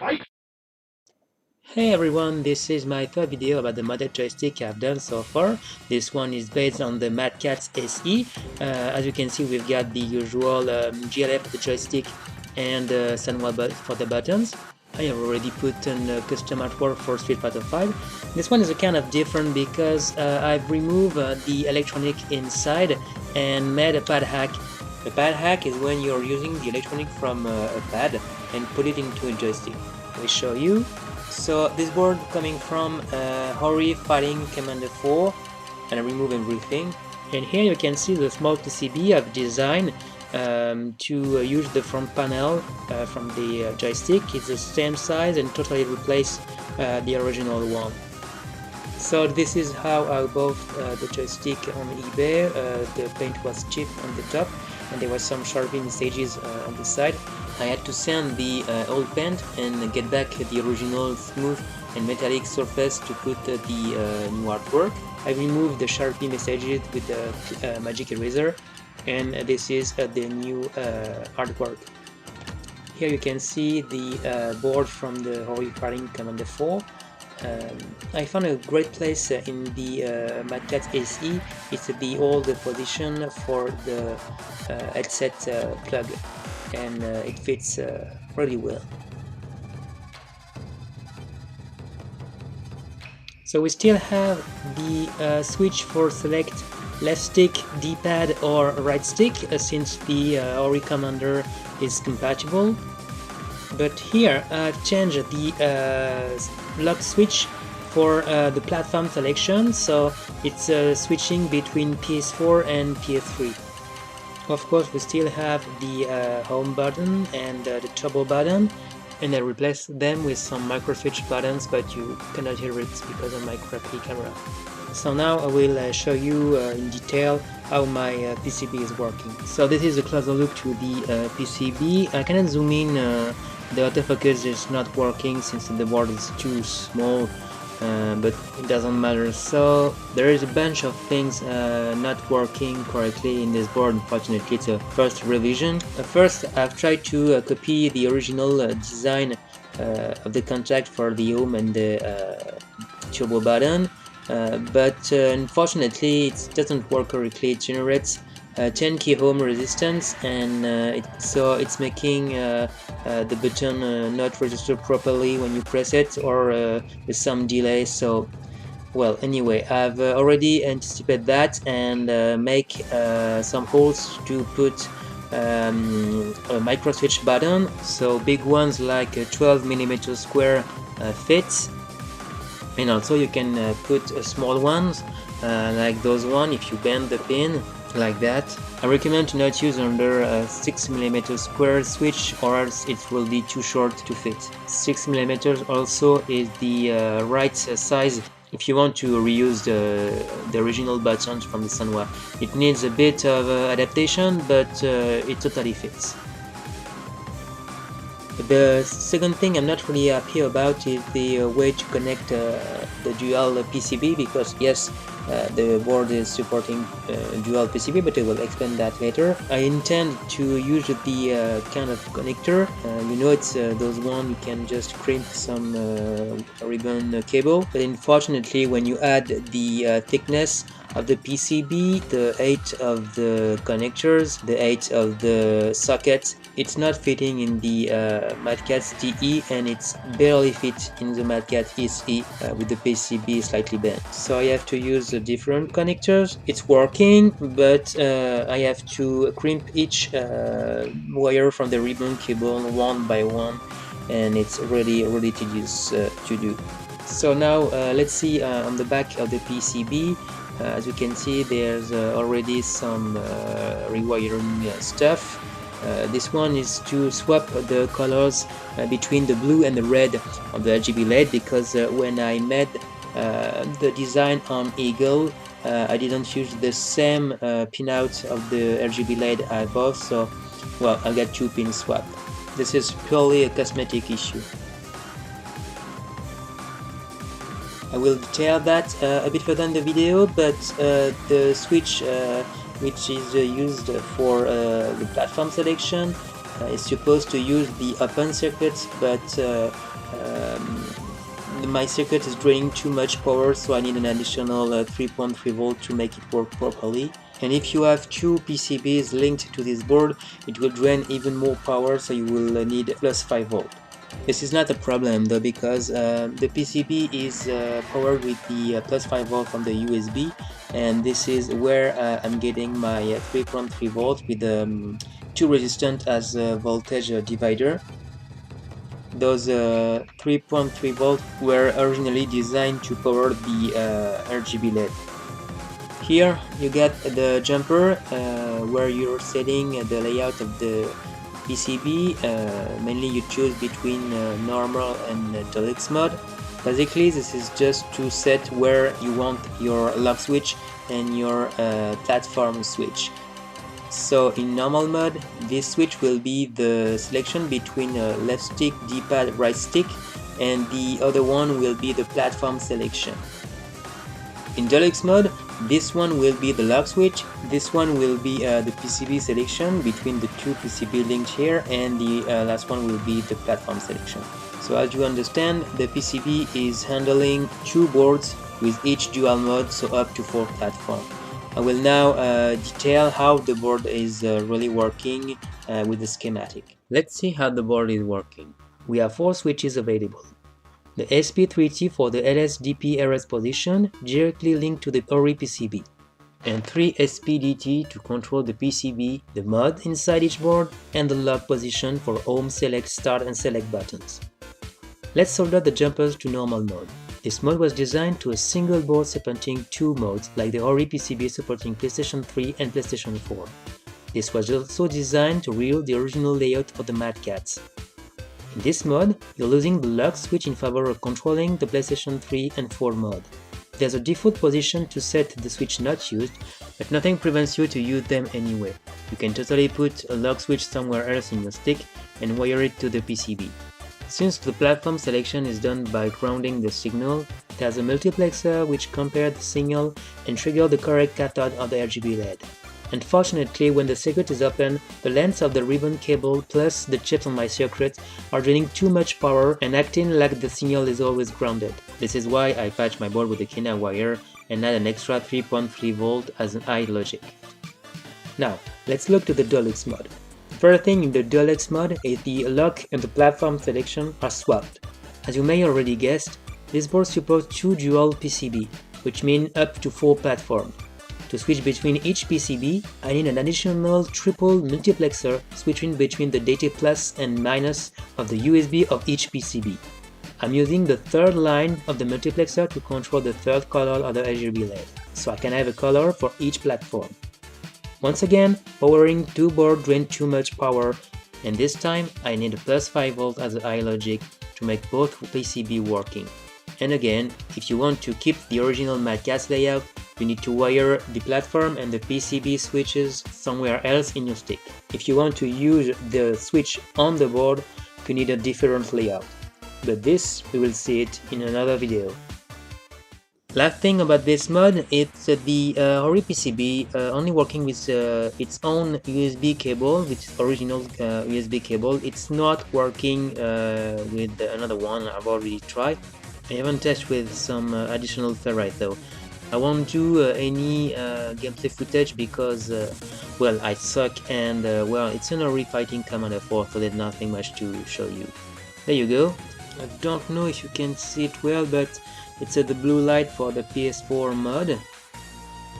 Hey everyone, this is my third video about the modded joystick I've done so far. This one is based on the Mad Catz SE. As you can see, we've got the usual GLF for the joystick and Sanwa for the buttons. I have already put in custom artwork for Street Fighter 5. This one is a kind of different because I've removed the electronic inside and made a Padhack. A Padhack is when you're using the electronic from a pad and put it into a joystick. Let me show you. So this board coming from Hori Fighting Commander 4, and I remove everything. And here you can see the small PCB I've designed to use the front panel from the joystick. It's the same size and totally replace the original one. So this is how I bought the joystick on eBay. The paint was cheap on the top and there was some Sharpie messages on the side. I had to sand the old paint and get back the original smooth and metallic surface to put the new artwork. I removed the Sharpie messages with the magic eraser, and this is the new artwork. Here you can see the board from the Hori Fighting Commander 4. I found a great place in the MadCatz SE. It's the old position for the headset plug, and it fits really well. So we still have the switch for select left stick, D-pad or right stick since the Hori Commander is compatible. But here I've changed the lock switch for the platform selection, so it's switching between PS4 and PS3. Of course, we still have the home button and the turbo button, and I replaced them with some micro switch buttons, but you cannot hear it because of my crappy camera. So now I will show you in detail how my PCB is working. So this is a closer look to the PCB. I cannot zoom in, the autofocus is not working since the board is too small, but it doesn't matter. So there is a bunch of things not working correctly in this board. Unfortunately, it's a first revision. First, I've tried to copy the original design of the contact for the home and the turbo button, but unfortunately it doesn't work correctly. It generates 10 key ohm resistance, and so it's making the button not register properly when you press it, or with some delay. So well, anyway, I've already anticipated that and make some holes to put a micro switch button, so big ones like 12mm square fits, and also you can put small ones like those one if you bend the pin like that. I recommend to not use under a 6mm square switch, or else it will be too short to fit. 6mm also is the right size if you want to reuse the original buttons from the Sanwa. It needs a bit of adaptation, but it totally fits. The second thing I'm not really happy about is the way to connect the dual PCB, because yes, the board is supporting dual PCB, but I will explain that later. I intend to use the kind of connector, you know, it's those one you can just crimp some ribbon cable, but unfortunately when you add the thickness of the PCB, the height of the connectors, the height of the socket, it's not fitting in the MadCatz TE, and it's barely fit in the MadCatz SE with the PCB slightly bent. So I have to use different connectors. It's working, but I have to crimp each wire from the ribbon cable one by one, and it's really tedious to do. So now let's see on the back of the PCB. As you can see, there's already some rewiring stuff. This one is to swap the colors between the blue and the red of the RGB LED, because when I made the design on Eagle, I didn't use the same pinout of the RGB LED I bought, so well, I'll get two pins swapped. This is purely a cosmetic issue. I will detail that a bit further in the video, but the switch which is used for the platform selection is supposed to use the open circuit, but my circuit is draining too much power, so I need an additional 3.3 volt to make it work properly. And if you have two PCBs linked to this board, it will drain even more power, so you will need plus 5 volt. This is not a problem though, because the PCB is powered with the plus 5 volt from the USB, and this is where I'm getting my 3.3 volt with 2 resistant as a voltage divider. Those 3.3 volt were originally designed to power the RGB LED. Here you get the jumper where you're setting the layout of the PCB. Mainly you choose between normal and deluxe mode. Basically this is just to set where you want your lock switch and your platform switch. So in normal mode, this switch will be the selection between left stick, D-pad, right stick, and the other one will be the platform selection. In deluxe mode, this one will be the lock switch, this one will be the PCB selection between the two PCB linked here, and the last one will be the platform selection. So as you understand, the PCB is handling 2 boards with each dual mode, so up to 4 platforms. I will now detail how the board is really working with the schematic. Let's see how the board is working. We have 4 switches available. The SP3T for the LSDP-RS position directly linked to the Hori PCB, and 3 SPDT to control the PCB, the mode inside each board, and the lock position for home, select, start and select buttons. Let's solder the jumpers to normal mode. This mode was designed to a single board supporting 2 modes, like the Hori PCB supporting PlayStation 3 and PlayStation 4. This was also designed to rebuild the original layout for the Mad Catz. In this mode, you're losing the lock switch in favor of controlling the PlayStation 3 and 4 mode. There's a default position to set the switch not used, but nothing prevents you to use them anyway. You can totally put a lock switch somewhere else in your stick and wire it to the PCB. Since the platform selection is done by grounding the signal, there's a multiplexer which compares the signal and triggers the correct cathode of the RGB LED. Unfortunately, when the circuit is open, the length of the ribbon cable plus the chips on my circuit are draining too much power and acting like the signal is always grounded. This is why I patch my board with a Kena wire and add an extra 3.3 volt as an high logic. Now, let's look to the deluxe mode. First thing in the deluxe mode is the lock and the platform selection are swapped. As you may already guessed, this board supports 2 dual PCB, which means up to 4 platforms. To switch between each PCB, I need an additional triple multiplexer switching between the data plus and minus of the USB of each PCB. I'm using the third line of the multiplexer to control the third color of the RGB LED, so I can have a color for each platform. Once again, powering 2 boards drains too much power, and this time I need a plus 5 volt as a high logic to make both PCB working. And again, if you want to keep the original Mad Catz layout, you need to wire the platform and the PCB switches somewhere else in your stick. If you want to use the switch on the board, you need a different layout. But this, we will see it in another video. Last thing about this mod, it's the Hori PCB only working with its own USB cable, which is original USB cable. It's not working with another one I've already tried. I haven't tested with some additional ferrite though. I won't do any gameplay footage because, well, I suck and, well, it's an Hori Fighting Commander 4, so there's nothing much to show you. There you go. I don't know if you can see it well, but it's the blue light for the PS4 mod.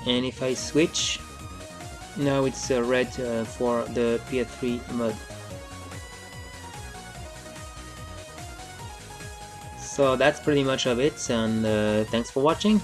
And if I switch, now it's red for the PS3 mod. So that's pretty much of it, and thanks for watching.